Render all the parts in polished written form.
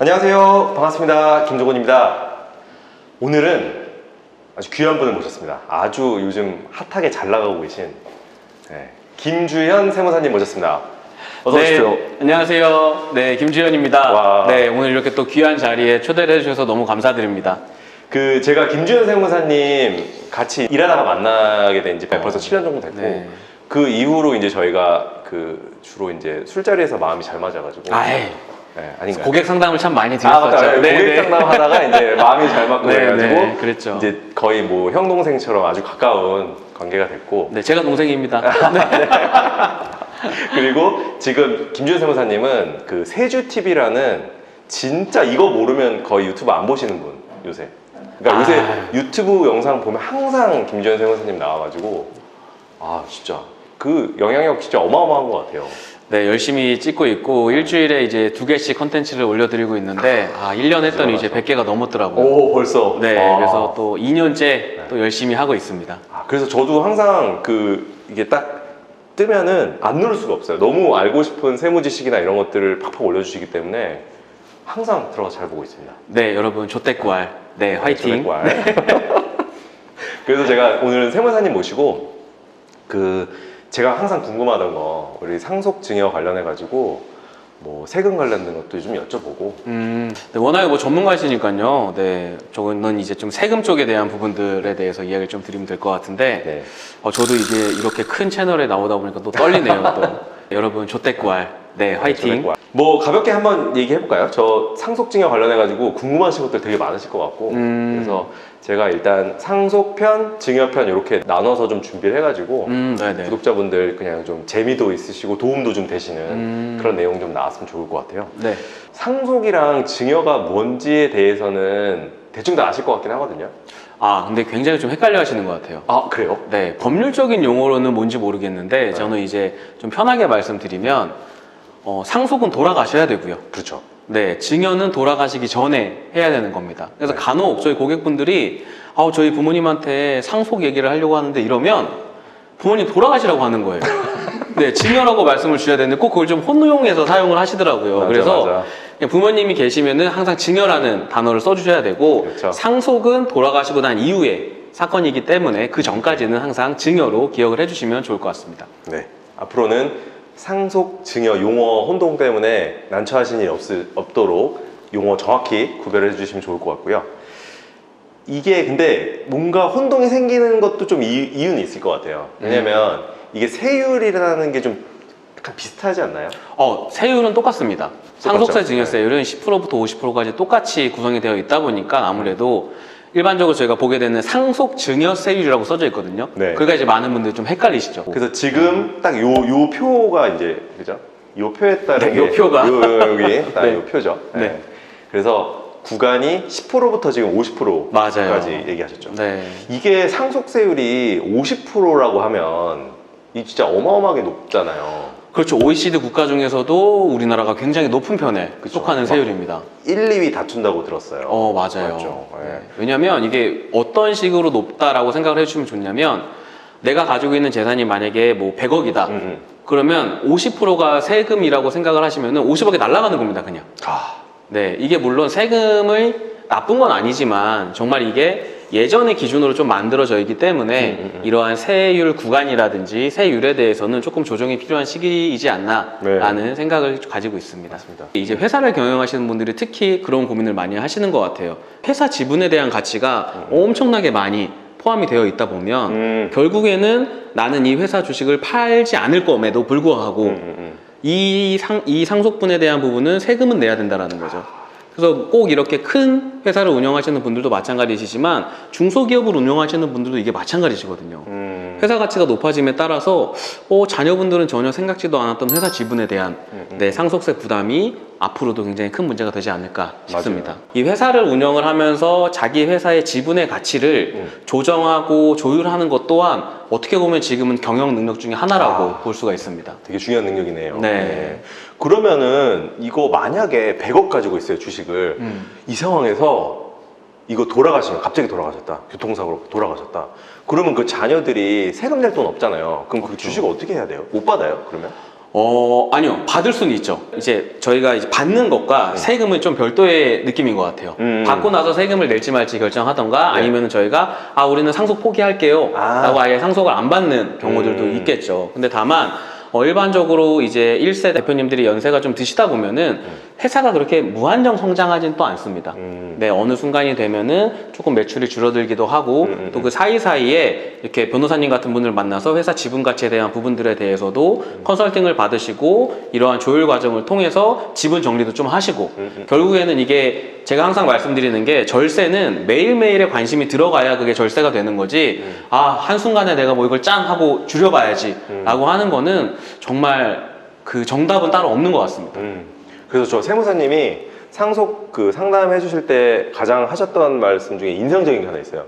안녕하세요. 반갑습니다. 김종건입니다. 오늘은 아주 귀한 분을 모셨습니다. 아주 요즘 핫하게 잘 나가고 계신 김주현 세무사님 모셨습니다. 어서 오십시오. 네, 안녕하세요. 네, 김주현입니다. 와. 네, 오늘 이렇게 또 귀한 자리에 초대를 해주셔서 너무 감사드립니다. 제가 김주현 세무사님 같이 일하다가 만나게 된 지 벌써 7년 정도 됐고, 네. 그 이후로 이제 저희가 주로 이제 술자리에서 마음이 잘 맞아가지고. 아닌가요? 고객 상담을 참 많이 드렸었죠. 맞다. 고객 상담 하다가 이제 마음이 잘 맞고 그래가지고. 그랬죠. 이제 거의 뭐 형 동생처럼 아주 가까운 관계가 됐고. 네, 제가 동생입니다. 그리고 지금 김주현 세무사님은 그 세주TV라는 진짜 이거 모르면 거의 유튜브 안 보시는 분 요새. 그러니까 요새 유튜브 영상 보면 항상 김주현 세무사님 나와가지고 진짜 그 영향력 진짜 어마어마한 것 같아요. 네, 열심히 찍고 있고 일주일에 이제 2개씩 컨텐츠를 올려드리고 있는데 1년 했더니 이제 100개가 넘었더라고요. 오, 벌써. 네, 그래서 또 2년째 또 열심히 하고 있습니다. 그래서 저도 항상 이게 딱 뜨면은 안 누를 수가 없어요. 너무 알고 싶은 세무 지식이나 이런 것들을 팍팍 올려주시기 때문에 항상 들어가서 잘 보고 있습니다. 네, 여러분 조태꾸알. 네, 화이팅. 그래서 제가 오늘은 세무사님 모시고 제가 항상 궁금하던 거 우리 상속증여 관련해 가지고 뭐 세금 관련된 것도 좀 여쭤보고. 네, 워낙에 뭐 전문가시니까요. 네, 저는 이제 좀 세금 쪽에 대한 부분들에 대해서 이야기를 좀 드리면 될 것 같은데, 네. 저도 이제 이렇게 큰 채널에 나오다 보니까 또 떨리네요. 또 여러분 조태꾸알. 네, 화이팅. 뭐 가볍게 한번 얘기해 볼까요? 저 상속증여 관련해 가지고 궁금하신 것들 되게 많으실 것 같고, 그래서 제가 일단 상속편, 증여편 이렇게 나눠서 좀 준비를 해가지고 구독자분들 그냥 좀 재미도 있으시고 도움도 좀 되시는 그런 내용 좀 나왔으면 좋을 것 같아요. 네. 상속이랑 증여가 뭔지에 대해서는 대충 다 아실 것 같긴 하거든요. 근데 굉장히 좀 헷갈려 하시는 것 같아요. 그래요? 네, 법률적인 용어로는 뭔지 모르겠는데 저는 이제 좀 편하게 말씀드리면 상속은 돌아가셔야 되고요. 그렇죠. 네, 증여는 돌아가시기 전에 해야 되는 겁니다. 그래서 간혹 저희 고객분들이 저희 부모님한테 상속 얘기를 하려고 하는데 이러면 부모님 돌아가시라고 하는 거예요. 네, 증여라고 말씀을 주셔야 되는데 꼭 그걸 좀 혼용해서 사용을 하시더라고요. 그래서 부모님이 계시면은 항상 증여라는 단어를 써주셔야 되고, 그렇죠. 상속은 돌아가시고 난 이후에 사건이기 때문에 그 전까지는 항상 증여로 기억을 해주시면 좋을 것 같습니다. 네, 앞으로는 상속, 증여, 용어 혼동 때문에 난처하신 일이 없도록 용어 정확히 구별해 주시면 좋을 것 같고요. 이게 근데 뭔가 혼동이 생기는 것도 좀 이유는 있을 것 같아요. 왜냐면 이게 세율이라는 게 좀 약간 비슷하지 않나요? 세율은 똑같습니다. 상속세, 증여세율은 10%부터 50%까지 똑같이 구성이 되어 있다 보니까 아무래도 일반적으로 저희가 보게 되는 상속 증여세율이라고 써져 있거든요. 그러니까 이제 많은 분들이 좀 헷갈리시죠. 그래서 지금 딱 요 표가 이제 그죠? 요 표에 따른 요 표가 여기 딱 요 표죠. 네. 그래서 구간이 10%부터 지금 50%까지 얘기하셨죠. 네. 이게 상속세율이 50%라고 하면 이 진짜 어마어마하게 높잖아요. 그렇죠. OECD 국가 중에서도 우리나라가 굉장히 높은 편에 속하는 세율입니다. 1, 2위 다툰다고 들었어요. 맞아요. 맞죠? 네. 왜냐면 이게 어떤 식으로 높다라고 생각을 해주시면 좋냐면 내가 가지고 있는 재산이 만약에 뭐 100억이다. 그러면 50%가 세금이라고 생각을 하시면은 50억이 날아가는 겁니다, 그냥. 네, 이게 물론 세금을 나쁜 건 아니지만 정말 이게 예전의 기준으로 좀 만들어져 있기 때문에 이러한 세율 구간이라든지 세율에 대해서는 조금 조정이 필요한 시기이지 않나라는 생각을 가지고 있습니다. 맞습니다. 이제 회사를 경영하시는 분들이 특히 그런 고민을 많이 하시는 것 같아요. 회사 지분에 대한 가치가 엄청나게 많이 포함이 되어 있다 보면 결국에는 나는 이 회사 주식을 팔지 않을 것에도 불구하고 이 상속분에 대한 부분은 세금은 내야 된다는 거죠. 그래서 꼭 이렇게 큰 회사를 운영하시는 분들도 마찬가지시지만 중소기업을 운영하시는 분들도 이게 마찬가지시거든요. 회사 가치가 높아짐에 따라서 자녀분들은 전혀 생각지도 않았던 회사 지분에 대한 상속세 부담이 앞으로도 굉장히 큰 문제가 되지 않을까 싶습니다. 맞아요. 이 회사를 운영을 하면서 자기 회사의 지분의 가치를 조정하고 조율하는 것 또한 어떻게 보면 지금은 경영 능력 중에 하나라고 볼 수가 있습니다. 되게 중요한 능력이네요. 네. 그러면은 이거 만약에 100억 가지고 있어요, 주식을. 이 상황에서 이거 돌아가시면 갑자기 돌아가셨다. 교통사고로 돌아가셨다. 그러면 그 자녀들이 세금 낼 돈 없잖아요. 그럼 그 주식을 어떻게 해야 돼요? 못 받아요, 그러면? 아니요. 받을 수는 있죠. 이제 저희가 이제 받는 것과 세금은 좀 별도의 느낌인 것 같아요. 받고 나서 세금을 낼지 말지 결정하던가 네. 아니면 저희가 우리는 상속 포기할게요. 라고 아예 상속을 안 받는 경우들도 있겠죠. 근데 다만 일반적으로 이제 1세 대표님들이 연세가 좀 드시다 보면은 회사가 그렇게 무한정 성장하진 또 않습니다. 네, 어느 순간이 되면은 조금 매출이 줄어들기도 하고 또 그 사이사이에 이렇게 변호사님 같은 분을 만나서 회사 지분 가치에 대한 부분들에 대해서도 컨설팅을 받으시고 이러한 조율 과정을 통해서 지분 정리도 좀 하시고 결국에는 이게 제가 항상 말씀드리는 게 절세는 매일매일의 관심이 들어가야 그게 절세가 되는 거지 한순간에 내가 뭐 이걸 짠 하고 줄여봐야지 라고 하는 거는 정말 그 정답은 따로 없는 것 같습니다. 그래서 저 세무사님이 상속 그 상담해 주실 때 가장 하셨던 말씀 중에 인상적인 게 하나 있어요.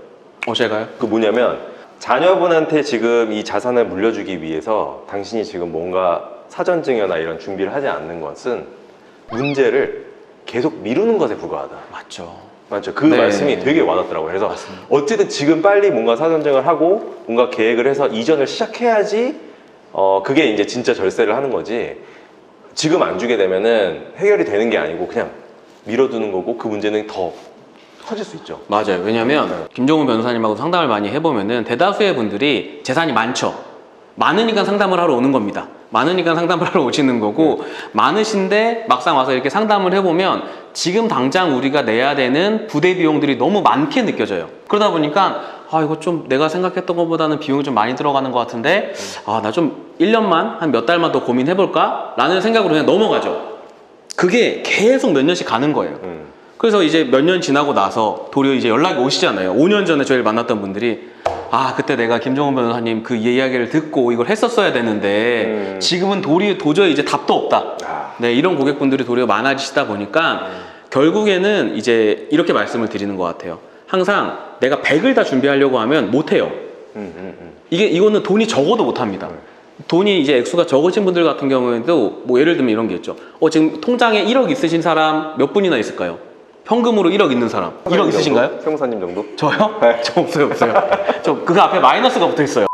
제가요? 그 뭐냐면 자녀분한테 지금 이 자산을 물려주기 위해서 당신이 지금 뭔가 사전증여나 이런 준비를 하지 않는 것은 문제를 계속 미루는 것에 불과하다. 맞죠. 그 네. 말씀이 되게 와닿더라고요. 그래서 맞습니다. 어쨌든 지금 빨리 뭔가 사전증을 하고 뭔가 계획을 해서 이전을 시작해야지 그게 이제 진짜 절세를 하는 거지. 지금 안 주게 되면은 해결이 되는 게 아니고 그냥 밀어두는 거고 그 문제는 더 커질 수 있죠. 맞아요. 왜냐면 김종훈 변호사님하고 상담을 많이 해보면은 대다수의 분들이 재산이 많으니까 상담을 하러 오는 겁니다. 많으니까 상담을 하러 오시는 거고 많으신데 막상 와서 이렇게 상담을 해보면 지금 당장 우리가 내야 되는 부대 비용들이 너무 많게 느껴져요. 그러다 보니까 이거 좀 내가 생각했던 것보다는 비용이 좀 많이 들어가는 것 같은데 나 좀 1년만 한 몇 달만 더 고민해볼까? 라는 생각으로 그냥 넘어가죠. 그게 계속 몇 년씩 가는 거예요. 그래서 이제 몇 년 지나고 나서 도리어 이제 연락이 오시잖아요. 5년 전에 저희를 만났던 분들이 그때 내가 김종훈 변호사님 그 이야기를 듣고 이걸 했었어야 되는데 지금은 도저히 이제 답도 없다. 네, 이런 고객분들이 도리어 많아지시다 보니까 결국에는 이제 이렇게 말씀을 드리는 것 같아요. 항상 내가 100을 다 준비하려고 하면 못해요. 이거는 돈이 적어도 못합니다. 돈이 이제 액수가 적으신 분들 같은 경우에도 뭐 예를 들면 이런 게 있죠. 지금 통장에 1억 있으신 사람 몇 분이나 있을까요? 현금으로 1억 있는 사람 1억 있으신가요? 세무사님 정도? 저요? 네. 저 없어요. 저 그 앞에 마이너스가 붙어 있어요.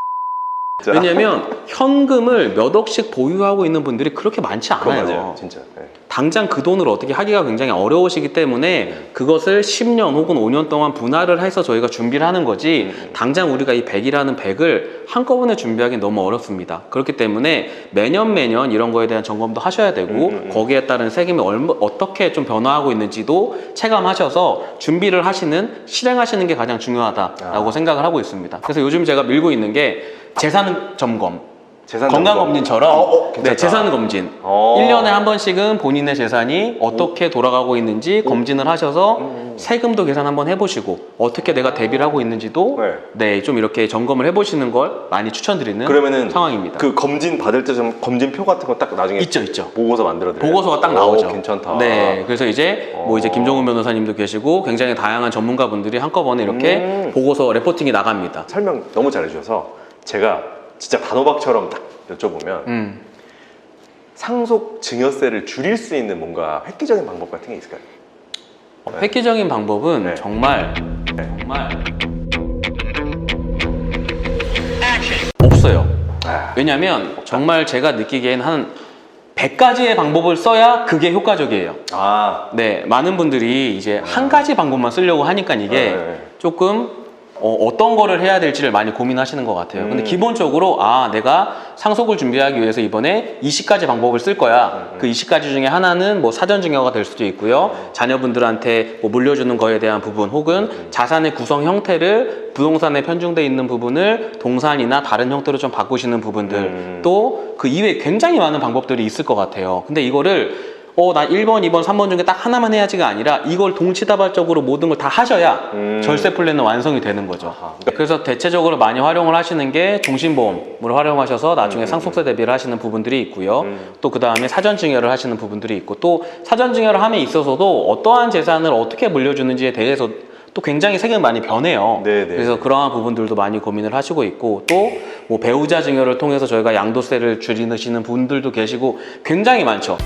왜냐면 현금을 몇 억씩 보유하고 있는 분들이 그렇게 많지 않아요. 맞아요, 진짜. 네. 당장 그 돈을 어떻게 하기가 굉장히 어려우시기 때문에 그것을 10년 혹은 5년 동안 분할을 해서 저희가 준비를 하는 거지 당장 우리가 이 100이라는 100을 한꺼번에 준비하기 너무 어렵습니다. 그렇기 때문에 매년 이런 거에 대한 점검도 하셔야 되고 거기에 따른 세금이 어떻게 좀 변화하고 있는지도 체감하셔서 준비를 실행하시는 게 가장 중요하다라고 생각을 하고 있습니다. 그래서 요즘 제가 밀고 있는 게 재산 점검. 건강검진처럼 재산 검진 1년에 한 번씩은 본인의 재산이 어떻게 돌아가고 있는지 검진을 하셔서 세금도 계산 한번 해보시고 어떻게 내가 대비를 하고 있는지도 좀 이렇게 점검을 해보시는 걸 많이 추천드리는 그러면은 상황입니다. 그 검진 받을 때 좀 검진표 같은 거 딱 나중에 있죠. 보고서 만들어드려요. 보고서가 딱 나오죠. 괜찮다. 네, 그래서 이제 뭐 이제 김종훈 변호사님도 계시고 굉장히 다양한 전문가분들이 한꺼번에 이렇게 보고서 레포팅이 나갑니다. 설명 너무 잘해주셔서 제가 진짜 단호박처럼 딱 여쭤보면 상속 증여세를 줄일 수 있는 뭔가 획기적인 방법 같은 게 있을까요? 획기적인 방법은 정말 없어요. 왜냐면 정말 제가 느끼기엔 한 100가지의 방법을 써야 그게 효과적이에요. 네, 많은 분들이 이제 한 가지 방법만 쓰려고 하니까 이게 조금 어떤 거를 해야 될지를 많이 고민하시는 것 같아요. 근데 기본적으로 내가 상속을 준비하기 위해서 이번에 20가지 방법을 쓸 거야. 그 20가지 중에 하나는 뭐 사전증여가 될 수도 있고요. 자녀분들한테 뭐 물려주는 거에 대한 부분 혹은 자산의 구성 형태를 부동산에 편중돼 있는 부분을 동산이나 다른 형태로 좀 바꾸시는 부분들 또 그 이외에 굉장히 많은 방법들이 있을 것 같아요. 근데 이거를 나 1번, 2번, 3번 중에 딱 하나만 해야지가 아니라 이걸 동시다발적으로 모든 걸 다 하셔야 절세 플랜은 완성이 되는 거죠. 그래서 대체적으로 많이 활용을 하시는 게 종신보험을 활용하셔서 나중에 상속세 대비를 하시는 부분들이 있고요. 또 그 다음에 사전증여를 하시는 부분들이 있고 또 사전증여를 함에 있어서도 어떠한 재산을 어떻게 물려주는지에 대해서 또 굉장히 세금이 많이 변해요. 그래서 그러한 부분들도 많이 고민을 하시고 있고 또 뭐 배우자 증여를 통해서 저희가 양도세를 줄이시는 분들도 계시고 굉장히 많죠.